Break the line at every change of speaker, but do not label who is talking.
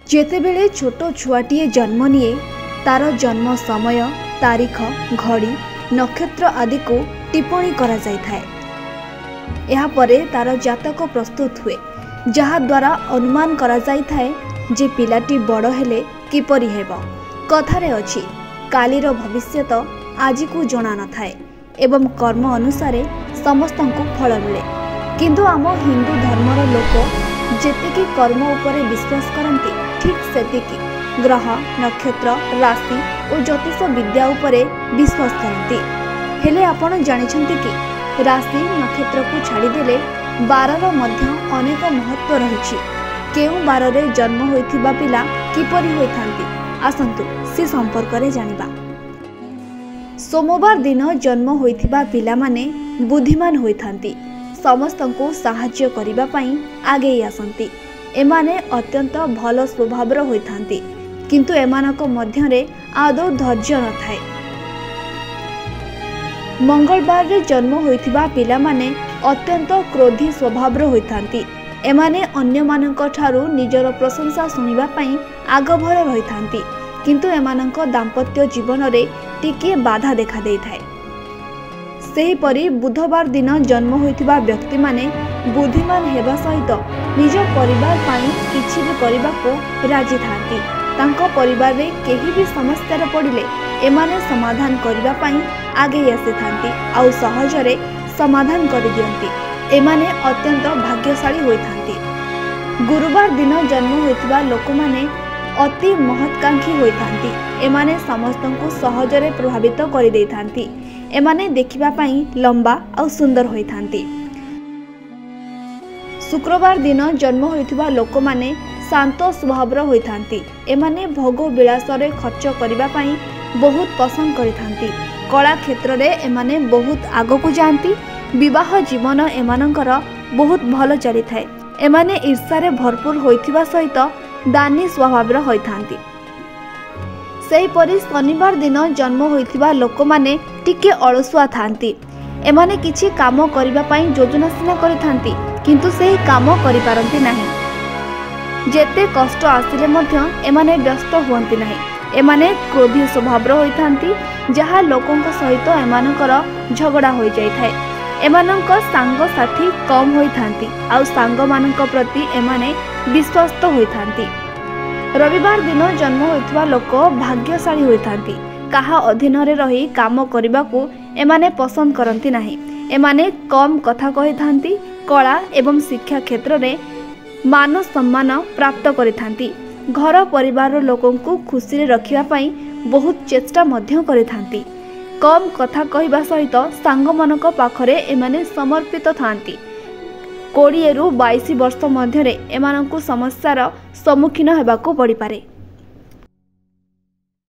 जेतेबेले छोट छुआटीए जन्म निए तार जन्म समय तारीख घड़ी नक्षत्र आदि को टिप्पणी करा जाय थाए। एहा परे तार जातक प्रस्तुत हुए जहा द्वारा अनुमान करा जाय थाए जे पिलाटी बड़ हेले किपरि हेबो। कथारे अछि कालीर भविष्यत आजि को जणा न थाए एवं कर्म अनुसारे समस्तंकु फल मिले। किंतु आम हिंदू धर्मर लोक जेतिकी कर्म उपरे विश्वास करती ठीक सेतिकी ग्रह नक्षत्र राशि और ज्योतिष विद्या उपरे विश्वास करती। हेले आपण जानिछंती कि राशि नक्षत्र को छाड़ीदेले बारर मध्य अनेक महत्व रही। केउ बारे जन्म होइथिबा पिला किपरि होइथांती आसंतु से संपर्क रे जानिबा। सोमवार दिन जन्म होइथिबा पिला माने बुद्धिमान होइथांती, समस्तंकु साहाय्य करिबा पई आगे आसंती। एमाने अत्यंत भल स्वभावर होइथांती किंतु एमानक मध्यरे आदौ धैर्य न थाए। मंगलवार रे जन्म होइथिबा पिला माने अत्यंत क्रोधी स्वभावर होइथांती। एमाने अन्य मानक ठारू निजर प्रशंसा सुनिबा पई आगभर रहिथांती किंतु एमानक दाम्पत्य जीवन रे टिके बाधा देखा देई थाए। सेहीपरि बुधवार दिन जन्म होइथिबा व्यक्ति माने बुद्धिमान हेबा सहित निज परिवार पाई किछि भी करबाको राजी थांती। तांको परिवार रे केही भी समस्या रे पड़िले एमाने समाधान करबा पाई आगे आसी थांती आउ सहजरे समाधान कर दियंती। एमाने अत्यंत भाग्यशाली होइथांती। गुरुवार दिन जन्म होइथिबा लोक माने अति महत्कांक्षी होइथांती। एमाने समस्तंकु सहजरे प्रभावित कर देइथांती। एमाने देखिबा पाई लंबा और सुंदर होइथांती। शुक्रवार दिन जन्म होइथिबा लोक माने शांत स्वभावर होइथांती। एमाने भोग विलास रे खर्च करिबा पाई बहुत पसंद करिथांती। कला क्षेत्र रे एमाने बहुत आगो को जानती। विवाह जीवन एमानकर बहुत भल चली थाए। एमाने ईर्ष्या रे भरपूर होइथिबा सहित दानी स्वभावर होइथांती। सेहीपरि शनिवार दिन जन्म होइथिबा लोक माने टिके अलसुआ थांती। एमाने किछि काम करिबा पई योजना सिना करिथांती किंतु सेही काम करि पारंती नाही। जेते कष्ट आसिले मध्य एमाने व्यस्त हुअंती नाही। एमाने क्रोधी स्वभावर होइथांती जहा लोकंक सहित एमानकर झगड़ा होई जाय थाए। एमानंक सांग साथी कम होइथांती आउ सांग मानंक प्रति एमाने विश्वस्त होइथांती। रविवार दिन जन्म होइथिबा लोक भाग्यशाली होइथांती। काहा अधीन रे रही काम करिबाकू एमाने पसंद करंती नाही। एमाने कम कथा कहिथांती। कला एवं शिक्षा क्षेत्र रे मान सम्मान प्राप्त करिथांती। घर परिवार लोकंकु खुशी रे रखिबा पई बहुत चेष्टा मध्य करिथांती। कम कथा कहिबा सहित सांग मानक पाखरे एमाने समर्पित थांती। 20 ରୁ 22 वर्ष मध्यरे एमानंकु समस्यार सम्मुखीन हेबाकू पड़ी पारे।